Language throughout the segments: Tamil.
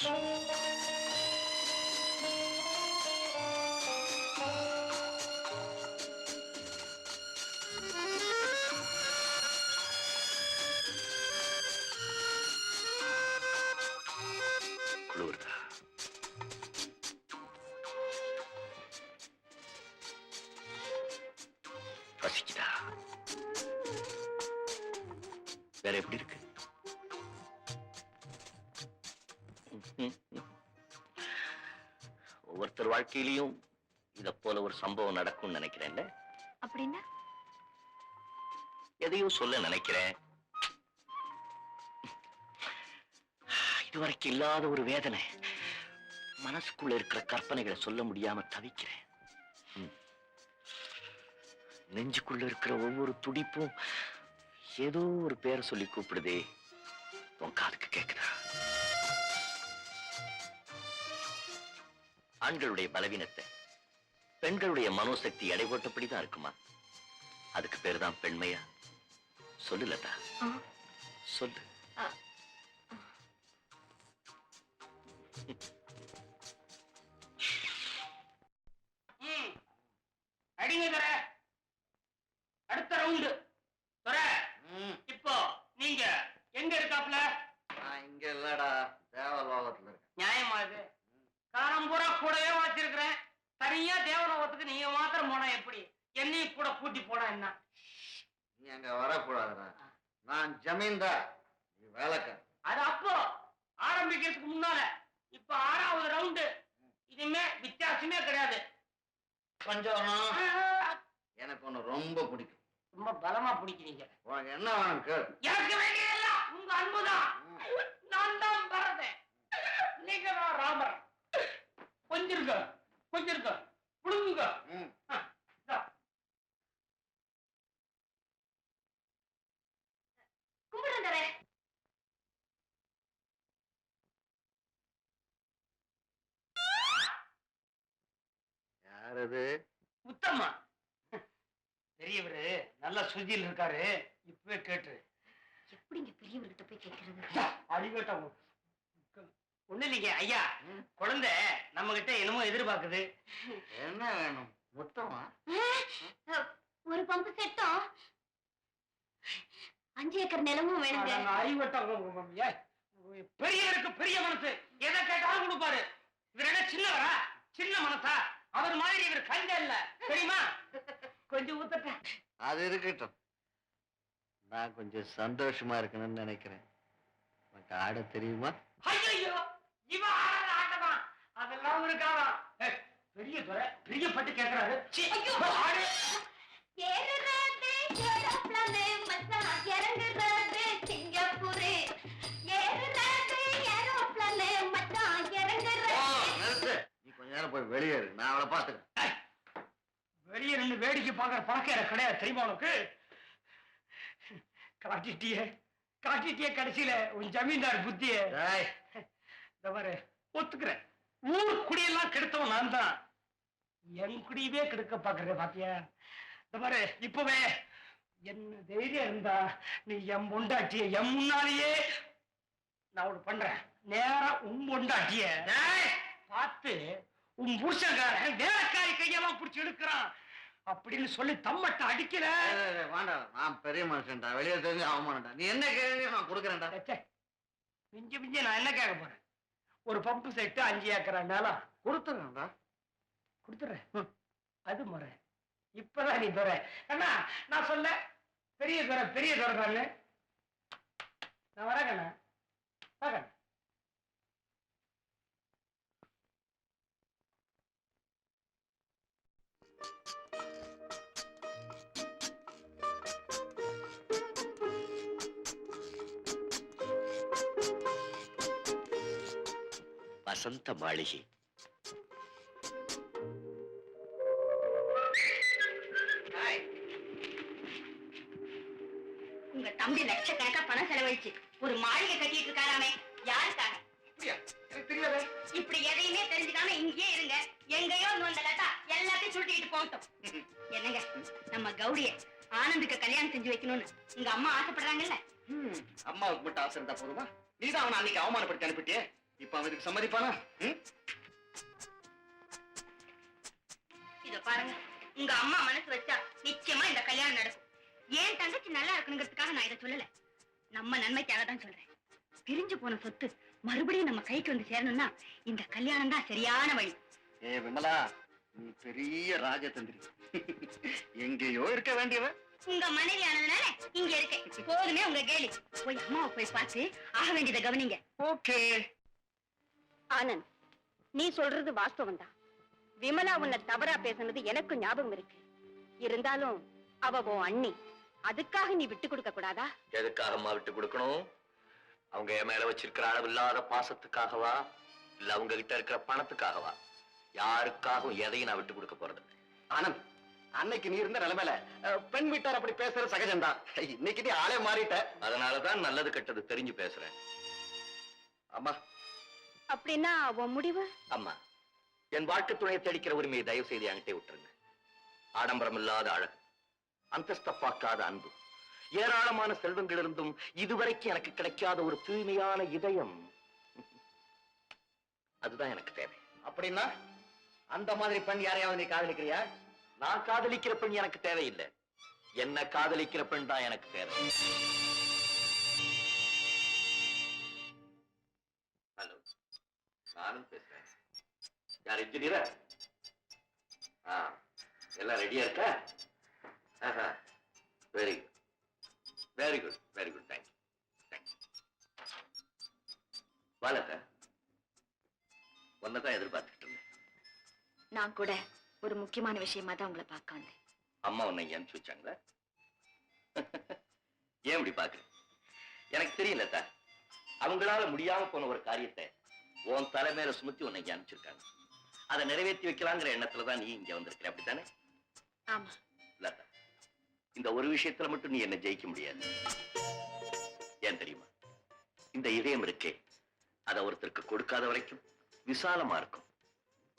குளிர்தா? பசிக்குதா? வேற எப்படி இருக்கு? ஒவ்வொருத்தர் வாழ்க்கையிலையும் இத போல ஒரு சம்பவம் நடக்கும்னு நினைக்கிறேன்ல. அப்படின்னா? எதையோ சொல்ல நினைக்கிறேன். இதுவரைக்கும் இல்லாத ஒரு வேதனை. மனசுக்குள்ள இருக்கிற கற்பனைகளை சொல்ல முடியாம தவிக்கிறேன். நெஞ்சுக்குள்ள இருக்கிற ஒவ்வொரு துடிப்பும் ஏதோ ஒரு பேரை சொல்லி கூப்பிடுதே. உன் காதுக்கு கேக்குதா? ஆண்களுடைய பலவீனத்தை பெண்களுடைய மனோசக்தி எடை போட்டபடிதான் இருக்குமா? அதுக்கு பேர் தான் பெண்மையா? சொல்லு லதா, சொல்லு. அடிங்க தர. அடுத்த ரவுண்டு தர. இப்போ நீங்க எங்க இருக்காப்ல? இங்க இல்லடா, தேவலோகத்துல இருக்க. நியாயமா இது? காலம் பூரா கூடவே வச்சிருக்கிறேன். தனியா தேவலோகத்துக்கு நீங்க மாத்திரம் போனா எப்படி? என்னையும் கூட கூட்டி போனா என்ன? நீ அங்க வரக்கூடாதுடா. நான் ஜமீன்தார், நீ வேலைக்காரன். அது அப்போ ஆரம்பிக்கிறதுக்கு முன்னால. இப்ப 6வது ரவுண்டு. இனிமே வித்தியாசமே கிடையாது. கொஞ்சம் எனக்கு ஒண்ணு ரொம்ப பிடிக்கும். ரொம்ப பலமா பிடிக்கிறீங்க. உனக்கு என்ன வேணும் கேள். எனக்கு வேண்டியதெல்லாம் உங்க அன்புதான். நான் தான் பரதேன், நீங்க தான் ராமர். கொஞ்சிருக்க கொஞ்சிருக்க புடுங்குங்க. கும்பிடுறே. யார் அது? முத்தம்மா. பெரியவரு நல்ல சுஜியில் இருக்காரு. இப்பவே கேட்டு. எப்படிங்க பெரியவர்கிட்ட போய் கேட்கறது? அடிபட்ட ஒண்ணு இல்லைங்க ஐயா. குழந்தை நம்ம கிட்ட என்னமோ எதிர்பார்க்குது. என்ன வேணும்? முத்தமா? ஒரு பம்பு செட்டும் 5 ஏக்கர் நிலமும் வேணுங்க. அடிபட்ட பெரியவருக்கு பெரிய மனசு. எதை கேட்டாலும் கொடுப்பாரு. இவர் என்ன சின்னவரா? சின்ன மனசா? அவர் மாதிரி இவர் கஞ்ச இல்ல தெரியுமா? கொஞ்சம் ஊத்தட்ட. அது இருக்கட்டும். நான் கொஞ்சம் சந்தோஷமா இருக்கணும்னு நினைக்கிறேன். உனக்கு ஆட தெரியுமா? ஐயோ, இவ ஆடாத ஆட்டமா? அதெல்லாம் இருக்காதா? பெரிய துறை பெரிய பட்டு கேட்கிறாரு. ஆடு. ஏறுறாதே ஏரோப்ளானே மச்சான், இறங்குறாதே சிங்கப்பூரே. ஏறுறாதே ஏரோப்ளானே மச்சான், இறங்குறாதே. நீ கொஞ்ச நேரம் போய் வெளியே இரு, நான் அவளை பாத்துக்கிறேன். வெளியே நின்று வேடிக்கை பார்க்கற பழக்கம் எனக்கு கிடையாது தெரியுமா உனக்கு? காட்டிட்டிய கடைசியில உன் ஜமீன்தார் புத்திய. இந்த மாதிரி ஒத்துக்கிறேன். ஊர் குடியெல்லாம் கெடுத்தவன் நான் தான். என் குடியவே கெடுக்க பாக்குற பாத்தியா? இந்த மாதிரி இப்பவே என்ன தைரியம் இருந்தா நீ என் பொண்டாட்டிய என் முன்னாலேயே நான் ஒண்ணு பண்றேன். நேரம் உன் பொண்டாட்டிய பார்த்து உன் புருஷன்காரன் வேலைக்காரி கையெல்லாம் பிடிச்சி எடுக்கிறான் அப்படின்னு சொல்லி தம்மட்ட அடிக்கல. வேண்டாம், நான் பெரிய மனுஷன்டா, வெளியே தெரிஞ்சு அவமானடா. நீ என்ன கேள்வி நான் கொடுக்குறேன்டா. மிஞ்சி மிஞ்சி நான் என்ன கேட்க போறேன்? ஒரு பம்பு செட்டு 5 ஏக்கரா நிலம் கொடுத்துறேன்டா. கொடுத்துறேன். அது முறை. இப்பதான் நீ துறை அண்ணா. நான் சொல்ல பெரிய துறை தானே. நான் வரேங்கண்ணா. வரேன். வசந்த மாளிகை. உங்க தம்பி லட்சக்கணக்கா பணம் செலவழிச்சு ஒரு மாளிகை கட்டிட்டு இருக்காராமே, யாருக்காக? இப்படி எதையுமே தெரிஞ்சுக்காம இங்கேயே இருங்க. எங்கேயோ வந்த லட்டா எல்லாத்தையும் சுட்டிக்கிட்டு போட்டோம். என்னங்க, நம்ம கௌரிய ஆனந்துக்கு கல்யாணம் செஞ்சு வைக்கணும்னு உங்க அம்மா ஆசைப்படுறாங்கல்ல? அம்மாவுக்கு மட்டும் ஆசை இருந்தா போதுமா? நீதான் அவனை அன்னைக்கு அவமானப்படுத்தி அனுப்பிட்டியே. இப்ப அவன் இதுக்கு சம்மதிப்பானா? இத பாருங்க, உங்க அம்மா மனசு வச்சா நிச்சயமா இந்த கல்யாணம் நடக்கும். ஏன் தங்கச்சி நல்லா இருக்கணுங்கிறதுக்காக நான் இதை சொல்லல, நம்ம நன்மைக்காக தான் சொல்றேன். பிரிஞ்சு போன சொத்து மறுபடியும் நம்ம கைக்கு வந்து சேரணும்னா இந்த கல்யாணம் தான் சரியான வழி. ஏ விமலா, நீ பெரிய ராஜதந்திரி. எங்கேயோ இருக்க வேண்டியவ. உங்க மனைவி ஆனதுனால இங்க இருக்கேன். போதுமே உங்க கேலி. போய் அம்மாவை போய் பார்த்து ஆக வேண்டியதை கவனிங்க. ஓகே ஆனந்த், நீ சொல்றது வாஸ்தவம் தான். விமலா உன்னை தவறா பேசுனது எனக்கு ஞாபகம் இருக்கு. இருந்தாலும் அவ உன் அண்ணி, அதுக்காக நீ விட்டு கொடுக்க கூடாதா? எதுக்காக அம்மா விட்டு கொடுக்கணும்? அவங்க என் மேல வச்சிருக்கிற அளவில்லாத பாசத்துக்காகவா, இல்ல அவங்க கிட்ட இருக்கிற பணத்துக்காகவா? யாருக்காகவும் எதையும் நான் விட்டு கொடுக்க போறது. ஆனந்த், அன்னைக்கு நீ இருந்த நிலைமையில பெண் வீட்டார் அப்படி பேசுறது சகஜம்தான். இன்னைக்கு நீ ஆளே மாறிட்ட. அதனாலதான் நல்லது கெட்டது தெரிஞ்சு பேசுறேன். அம்மா, அப்படின்னா உன் முடிவு? அம்மா, என் வாழ்க்கை துணையை தேடிக்கிற உரிமையை தயவு செய்து என்கிட்ட விட்டுருங்க. ஆடம்பரம் இல்லாத அழகு, அந்தஸ்த பார்க்காத அன்பு, ஏராளமான செல்வங்களிலிருந்தும் இதுவரைக்கும் எனக்கு கிடைக்காத ஒரு தூய்மையான இதயம், அதுதான் எனக்கு தேவை. அப்படின்னா அந்த மாதிரி பெண் யாரையாவது நீ காதலிக்கிறியா? நான் காதலிக்கிற பெண் எனக்கு தேவையில்லை, என்ன காதலிக்கிற பெண் தான் எனக்கு தேவை. ஹலோ, நானும் பேசுறேன். யார் இன்ஜினியரா? எல்லாம் ரெடியா இருக்கா? Very good, very good, very good. Thank you, thank you. வாழக்க ஒன்னதான் எதிர்பார்த்துட்டு இருந்தேன். நான் கூட ஒரு முக்கியமான விஷயமா தான் உங்களை பார்க்க வந்தேன். அம்மா உன்னை அனுப்பிச்சு வச்சாங்களா? ஏன் இப்படி பாக்குற? எனக்கு தெரியல தா, அவங்களால முடியாம போன ஒரு காரியத்தை உன் தலைமையில சுமத்தி உன்னை இங்க அனுப்பிச்சிருக்காங்க. அதை நிறைவேற்றி வைக்கலாங்கிற எண்ணத்துலதான் நீ இங்க வந்திருக்கிற, அப்படித்தானே? ஆமா. லதா, இந்த ஒரு விஷயத்துல மட்டும் நீ என்ன ஜெயிக்க முடியாது. ஏன் தெரியுமா? இந்த இதயம் இருக்கே, அதை ஒருத்தருக்கு கொடுக்காத வரைக்கும் விசாலமா இருக்கும்.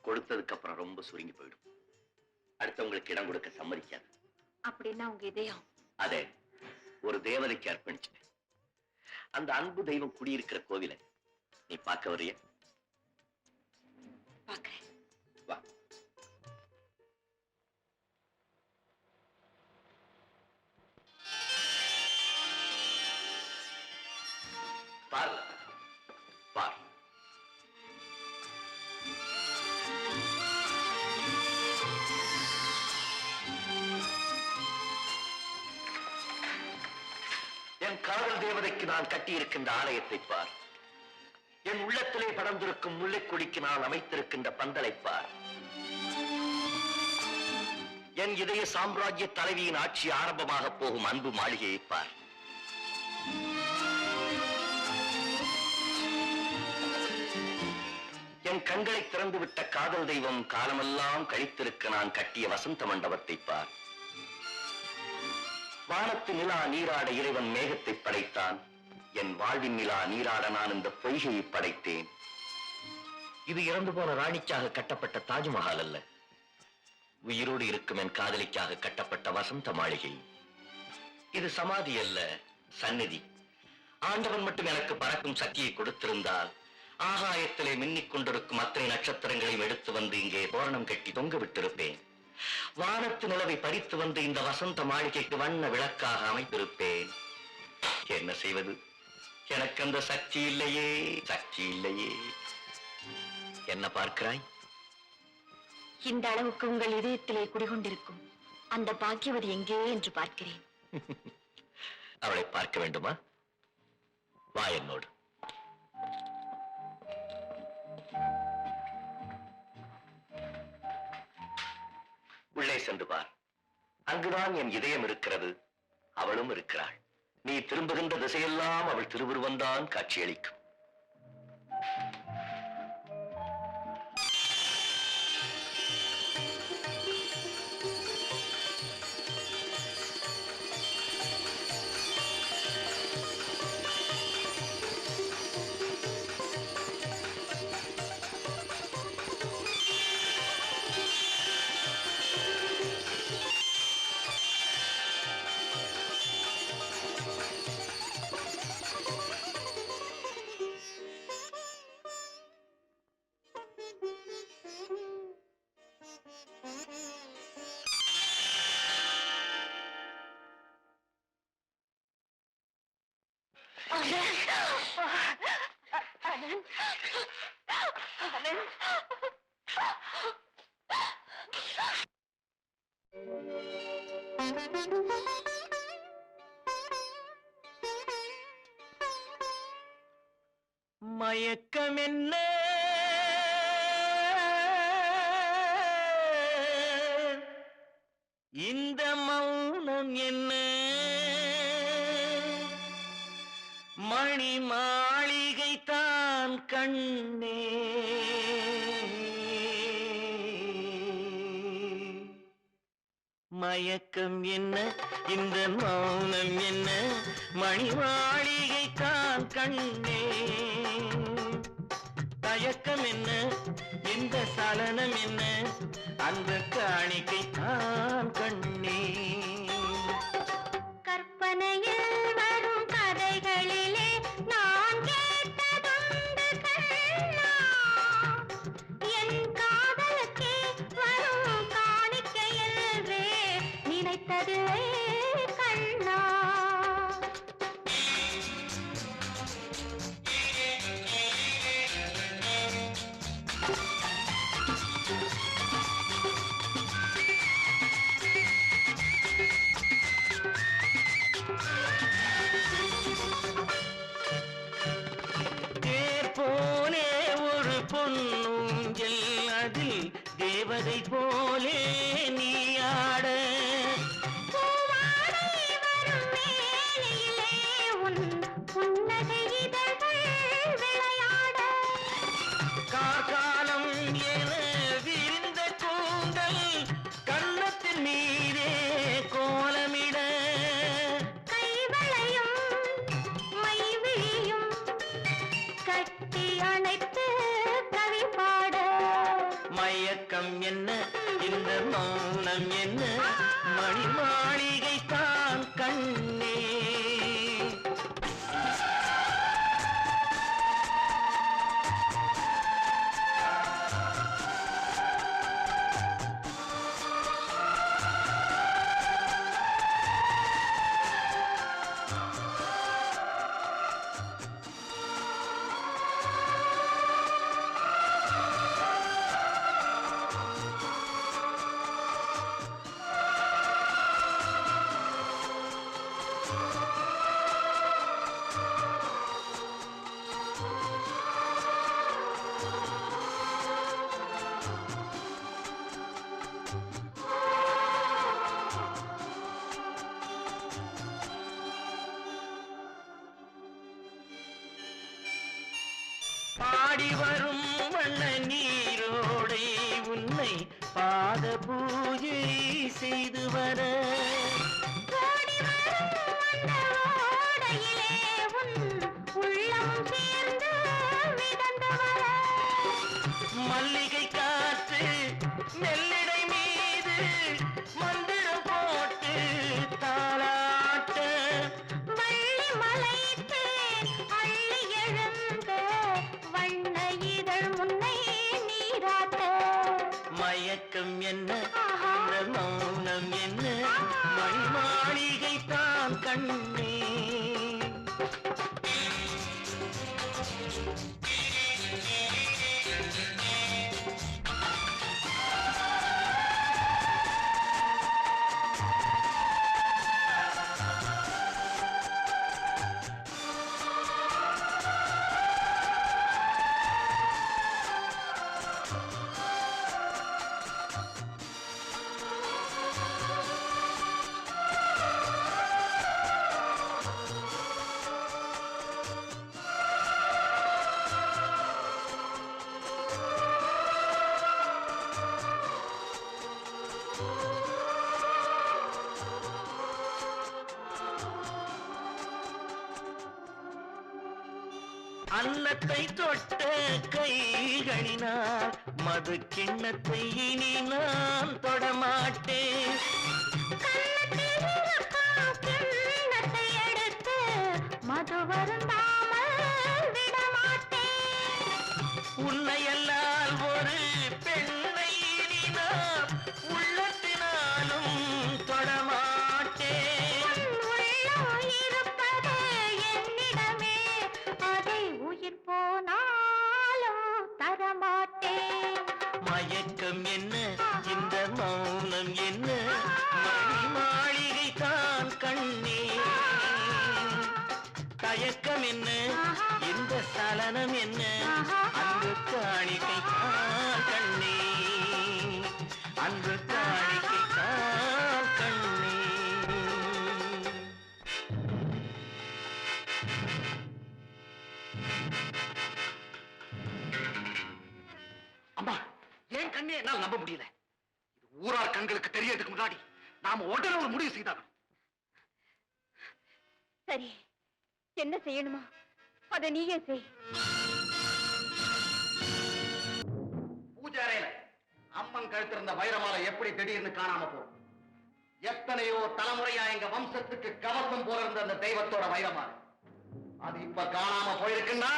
கொடுத்ததுக்கு அப்புறம் ரொம்ப சுருங்கி போயிடும். அடுத்தவங்களுக்கு இடம் கொடுக்க சம்மதிக்காது. அப்படின்னா உங்க இதயம்? அதே ஒரு தேவதைக்கு அர்ப்பணிச்சிட்டேன். அந்த அன்பு தெய்வம் குடியிருக்கிற கோவிலை நீ பார்க்க வரிய? பார்க்கிறேன். வா. பார் பார். என் காதல் தேவதைக்கு நான் கட்டியிருக்கின்ற ஆலயத்தை பார். என் உள்ளத்திலே படர்ந்திருக்கும் முல்லைக்கொடிக்கு நான் அமைத்திருக்கின்ற பந்தலை பார். என் இதய சாம்ராஜ்ய தலைவியின் ஆட்சி ஆரம்பமாக போகும் அன்பு மாளிகையை பார். என் கண்களை திறந்துவிட்ட காதல் தெய்வம் காலமெல்லாம் கழித்திருக்க நான் கட்டிய வசந்த மண்டபத்தை பார். வானத்து நிலா நீராட இறைவன் மேகத்தை படைத்தான். என் வாழ்வின் நிலா நீராட நான் இந்த பொய்கையை படைத்தேன். இது இறந்து போன ராணிக்காக கட்டப்பட்ட தாஜ்மஹால் அல்ல, உயிரோடு இருக்கும் என் காதலிக்காக கட்டப்பட்ட வசந்த மாளிகை. இது சமாதி அல்ல, சந்நிதி. ஆண்டவன் மட்டும் எனக்கு பறக்கும் சக்தியை கொடுத்திருந்தால் ஆகாயத்திலே மின்னிக் கொண்டிருக்கும் அத்தனை நட்சத்திரங்களையும் எடுத்து வந்து இங்கே தோரணம் கட்டி தொங்க விட்டிருப்பேன். வானத்து நிலவை பறித்து வந்து இந்த வசந்த மாளிகைக்கு வண்ண விளக்காக அமைத்திருப்பேன். என்ன செய்வது? எனக்கு அந்த சக்தி இல்லையே, சக்தி இல்லையே. என்ன பார்க்கிறாய்? இந்த அளவுக்கு உங்கள் இதயத்திலே குடிகொண்டிருக்கும் அந்த பாக்கியவதி எங்கே என்று பார்க்கிறேன். அவளை பார்க்க வேண்டுமா? வா என்னோடு. உள்ளே சென்று பார். அங்குதான் என் இதயம் இருக்கிறது, அவளும் இருக்கிறாள். நீ திரும்புகின்ற திசையெல்லாம் அவள் திருவுருவந்தான் காட்சியளிக்கும். தயக்கம் என்ன இந்த மௌனம் என்ன மணி மாளிகை தான் கண்ணே மயக்கம் என்ன இந்த மௌனம் என்ன மணி மாளிகை தான் கண்ணே தயக்கம் என்ன இந்த சலனம் என்ன அந்த காணிக்கை தான் கண்ணே கற்பனையில் வரும் கதைகளிலே நான் கேட்டதுண்டு கண்ணா என் காதலுக்கே வரும் காணிக்கையல்வே நினைத்ததில்லை கண்ணா போலே ஒரு பொன்னூஞ்சல் அதில் தேவதை போலே நீ ஆட பூவாடை வரும் மேனியிலே உன் புன்னகை இதழ்கள் விளையாட கார்காலம் என விரிந்த கூந்தல் கன்னத்தின் மீதே கோலமிட கைவளையும் மைவிழியும் கட்டி அணைத்து கவி பாட மயக்கம் என்ன இந்த மௌனம் என்ன மணி மாளிகை தான் கண்ணே பாடி வரும் வண்ண நீரோடை உன்னை பாத பூஜை செய்து வர ஓடி வரும் அந்த ஓடையிலே உன் உள்ளமும் சேர்ந்து மிதந்து வர மல்லிகை காற்று மெல்லிடை மீது மந்திரம் போட்டு தாளாட்ட வள்ளி மலைத்து அள்ளி எழுந்த வண்ண இதழ் முன்னை நீராட்ட மயக்கம் என்ன இந்த மௌனம் என்ன மணி மாளிகை தான் கண்ணே அன்னத்தை தொட்ட கைகளினால் மது கிண்ணத்தை இனி நான் தொடமாட்டேன் கன்னத்தில் இருக்கும் கிண்ணத்தை எடுத்து மது வருந்தாமல் விடமாட்டேன் உன்னையல்லால் ஒரு பெண்ணை இனி நான் உள்ளத்தினாலும் தொடமாட்டேன் உள்ளம் இருப்பது என்னிடமே அதை உயிர் போனாலும் தரமாட்டேன் மயக்கம் என்ன இந்த மௌனம் என்ன மணி மாளிகை தான் கண்ணே தயக்கம் என்ன இந்த சலனம் என்ன என்னால் நம்ப முடியல. இது ஊரார் கண்களுக்கு தெரியறதுக்கு முன்னாடி நாம உடனே ஒரு முடிவு செய்தாகணும். சரி, என்ன செய்யணுமா அதை நீயே செய். பூஜை அறையில அம்மன் கழுத்திருந்த வைரமாலை எப்படி திடீர்னு காணாம போகும்? எத்தனையோ தலைமுறையா எங்க வம்சத்துக்கு கவசம் போல இருந்த அந்த தெய்வத்தோட வைரமாலை அது இப்ப காணாம போயிருக்குன்னா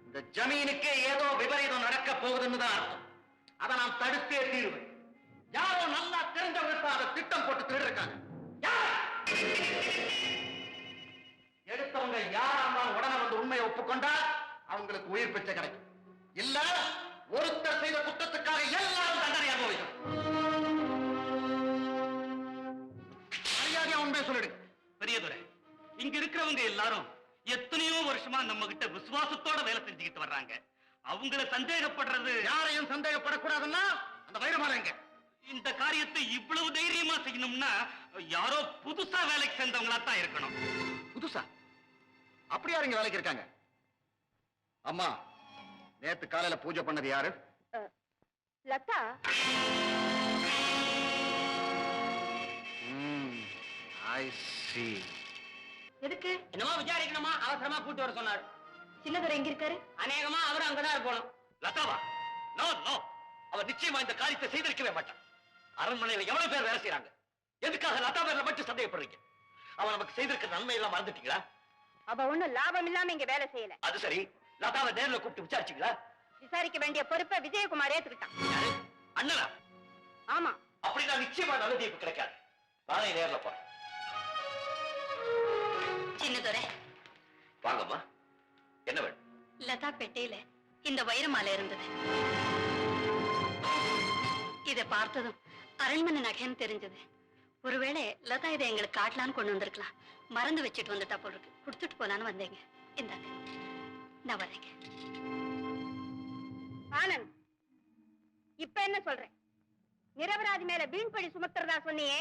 இந்த ஜமீனுக்கே ஏதோ விபரீதம் நடக்க போகுதுன்னு தான் அர்த்தம். அதை நான் தடுத்தே தீருவேன். யாரோ நல்லா தெரிஞ்சவங்க அதை திட்டம் போட்டு திருடிருக்காங்க. எடுத்தவங்க யாரா இருந்தாலும் உடனே வந்து உண்மையை ஒப்புக்கொண்டா அவங்களுக்கு உயிர் பிச்சை கிடைக்கும். இல்ல ஒருத்தர் செய்த குற்றத்துக்காக எல்லாரும் தண்டனை அனுபவிக்கும். மரியாதையா உண்மையை சொல்லிடுங்க. பெரியதுரை, இங்க இருக்கிறவங்க எல்லாரும் எத்தனையோ வருஷமா நம்ம கிட்ட விசுவாசத்தோட வேலை செஞ்சுக்கிட்டு வர்றாங்க. அவங்கள சந்தேகப்படுறது, யாரையும் சந்தேகப்படக்கூடாதுன்னா அந்த வைரமாலை எங்க? இந்த காரியத்தை இவ்வளவு தைரியமா செய்யணும்னா யாரோ புதுசா வேலைக்கு சேர்ந்தவங்களா தான் இருக்கணும். புதுசா? அப்படி யாருங்க வேலைக்கு இருக்காங்க? அம்மா, நேத்து காலையில பூஜை பண்ணது யாரு? லதா. I see. எதுக்கு? என்னமோ விசாரிக்கணுமா, அவசரமா கூட்டி வர சொன்னார். சின்னதுரை எங்க இருக்காரு? அநேகமா அவரும் அங்கதான் இருக்கணும். லதாவா? நோ நோ, அவர் நிச்சயமா இந்த காரியத்தை செய்திருக்கவே மாட்டான். அரண்மனையில எவ்வளவு பேர் வேலை செய்யறாங்க, எதுக்காக லதா பேர்ல மட்டும் சந்தேகப்படுறீங்க? அவன் நமக்கு செய்திருக்கிற நன்மை எல்லாம் மறந்துட்டீங்களா? அவ ஒண்ணும் லாபம் இல்லாம இங்க வேலை செய்யல. அது சரி, லதாவை நேர்ல கூப்பிட்டு விசாரிச்சீங்களா? விசாரிக்க வேண்டிய பொறுப்பை விஜயகுமார் ஏத்துக்கிட்டான். யாரு? அண்ணனா? ஆமா. அப்படின்னா நிச்சயமா நல்ல தீர்ப்பு கிடைக்காது. நானே நேர்ல போறேன். சின்னதுரை, வாங்கம்மா, என்ன வேணும்? லதா பெட்டையில இந்த வைரமாலை இருந்தது. இதை பார்த்ததும் அரண்மனை நகைன்னு தெரிஞ்சது. ஒருவேளை லதா இதை எங்களுக்கு காட்டலான்னு கொண்டு வந்திருக்கலாம். மறந்து வச்சுட்டு வந்துட்டா போல இருக்கு. கொடுத்துட்டு போலான்னு வந்தேங்க. இந்தாங்க, நான் வரேங்க. ஆனந்த், இப்ப என்ன சொல்றேன்? நிரபராதி மேல வீண்படி சுமத்துறதா சொன்னியே,